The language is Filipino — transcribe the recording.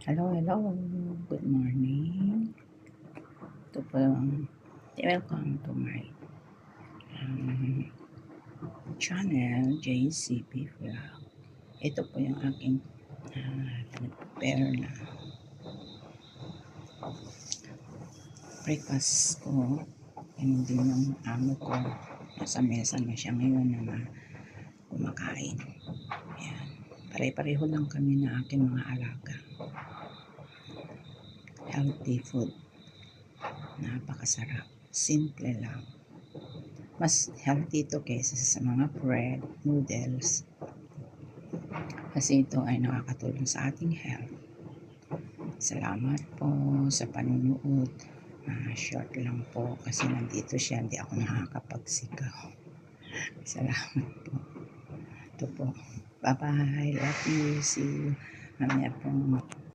Hello, hello. Good morning. Ito po yung welcome to my um, channel, JCP Vlog. Ito po yung aking prepare na breakfast ko. And din yung amo ko. Nasa mesa na siya ngayon na kumakain. Ayan. Pare-pareho lang kami na aking mga alaga. Healthy food. Napakasarap. Simple lang. Mas healthy ito kaysa sa mga bread, noodles. Kasi ito ay nakakatulong sa ating health. Salamat po sa panunood. Short lang po kasi nandito siya. Hindi ako nakakapagsigaw. Salamat po. Ito po. Bye-bye. Love you. See you. Mamaya po.